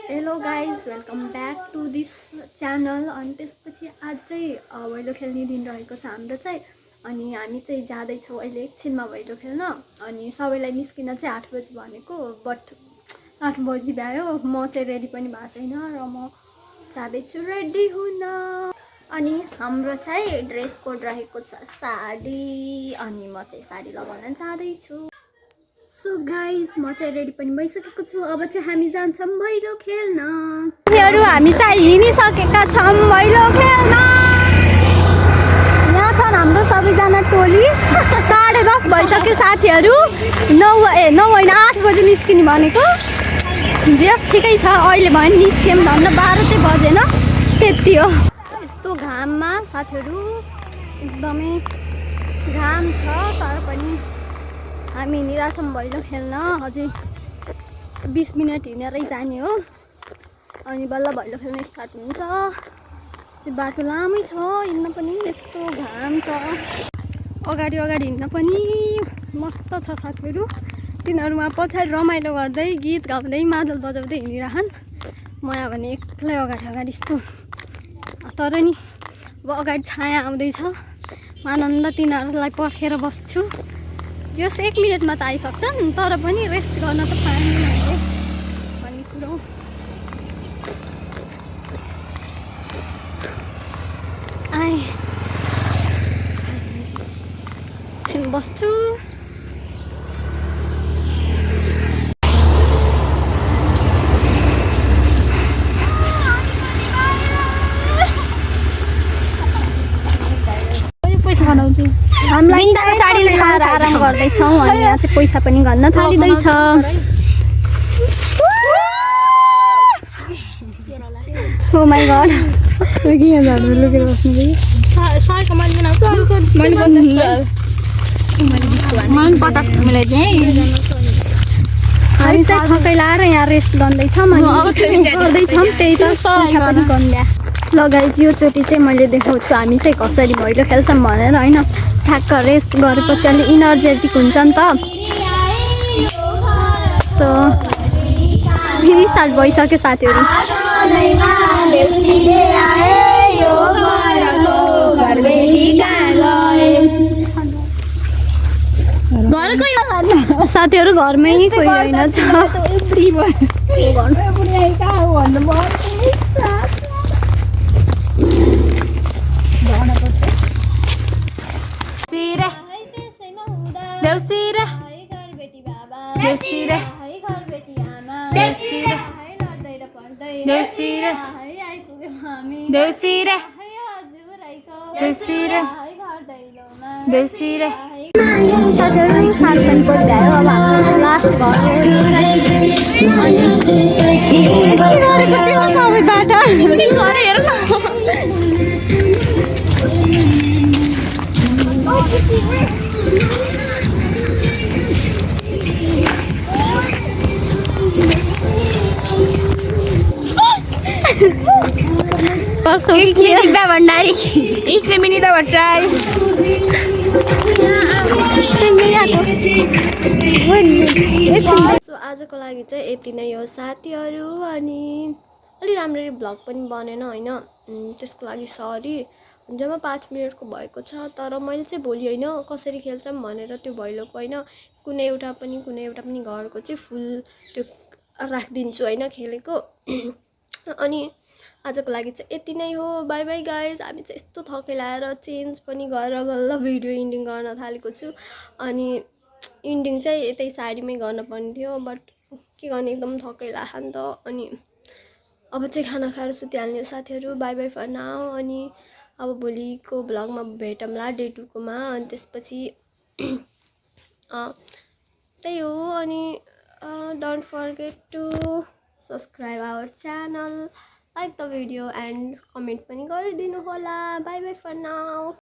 Hello guys welcome back to this channel. अनि त्यसपछि आज चाहिँ भैलो खेल्ने दिन रहेको छ हाम्रो चाहिँ। अनि हामी चाहिँ जाँदैछौँ अहिले एकछिनमा भैलो खेल्न। अनि सबैलाई निस्किन चाहिँ 8 बजी भनेको, बट 8 बजी भ्यायो। म चाहिँ रेडी पनि भएको छैन र म जाँदैछु रेडी हुन। अनि हाम्रो चाहिँ ड्रेस कोड रहेको छ साडी, अनि म चाहिँ साडी लगाउन जाँदैछु। सो गाइज म चाहिँ रेडी पनि भइसकेको छु। अब चाहिँ हामी जान्छौँ भैलो खेल्न। हामी चाहिँ हिँडिसकेका छौँ भैलो खेल्न। यहाँ छन् हाम्रो सबैजना टोली। 10:30 भइसक्यो साथीहरू। 9 होइन 8 बजी निस्किने भनेको। यस ठिकै छ, अहिले भयो नि निस्क्यौँ। धन्न 12 चाहिँ बजेन, त्यति हो। यस्तो घाममा साथीहरू एकदमै घाम छ, तर पनि हामी हिँडिरहेछौँ भैलो खेल्न। अझै 20 मिनट हिँडेरै जाने हो, अनि बल्ल भैलो खेल्न स्टार्ट हुन्छ। बाटो लामै छ, हिँड्न पनि यस्तो घाम छ। अगाडि हिँड्न पनि मस्त छ साथीहरू। तिनीहरू वहाँ पछाडि रमाइलो गर्दै गीत गाउँदै मादल बजाउँदै हिँडिरहन्। म यहाँ भने एक्लै अगाडि यस्तो। तर नि अब अगाडि छाया आउँदैछ, आनन्द तिनीहरूलाई पर्खेर बस्छु। जस 1 मिनटमा त आइसक्छन्, तर पनि रेस्ट गर्न त पाएन मैले भन्ने कुरो। आए एकछिन बस्छु। हामीलाई साडी लगाएर आराम गर्दैछौँ, अनि यहाँ चाहिँ पैसा पनि गन्न थालिँदैछ। ओ माई गड, लुकेर बस्नु हामी चाहिँ थकै लाएर यहाँ रेस्ट गर्दैछौँ, गर्दैछौँ। त्यही त पैसा पनि गन्ल्या। ल गाइज, यो चोटि चाहिँ मैले देखाउँछु हामी चाहिँ कसरी भैलो खेल्छौँ भनेर, होइन। ठ्याक्क रेस्ट गरेपछि अलि इनर्जेटिक हुन्छ नि त। सो स्टार्ट भइसक्यो साथीहरू। साथीहरू घरमै कोही रहेनछ। साथीहरू साँझ पनि परिभ्यायो। अब हाम्रो लास्ट घर भण्डारी इसले मिनी त भट्टाई। सो आजको लागि चाहिँ यति नै हो साथीहरू। अनि अलि राम्ररी भ्लग पनि बनेन, होइन। त्यसको लागि सरी। जम्मा 5 मिनटको भएको छ, तर मैले चाहिँ भोलि होइन कसरी खेल्छौँ भनेर त्यो भैलोको, होइन, कुनै एउटा पनि घरको चाहिँ फुल त्यो राखिदिन्छु, होइन, खेलेको। अनि आजको लागि चाहिँ यति नै हो। By by guys. हामी चाहिँ यस्तो थकै लाएर चेन्ज पनि गरेर बल्ल भिडियो इन्डिङ गर्न थालेको छु। अनि इन्डिङ चाहिँ यतै साडीमै गर्नुपर्ने थियो, बट के गर्ने, एकदम थकै लाग्यो नि त। अनि अब चाहिँ खाना खाएर सुतिहाल्ने साथीहरू। Bye bye for now. अनि अब भोलिको भ्लगमा भेटौँला डे 2 कोमा। अनि त्यसपछि त्यही हो। अनि don't forget to subscribe our channel, like the video and comment पनि गरिदिनु होला। Bye bye for now.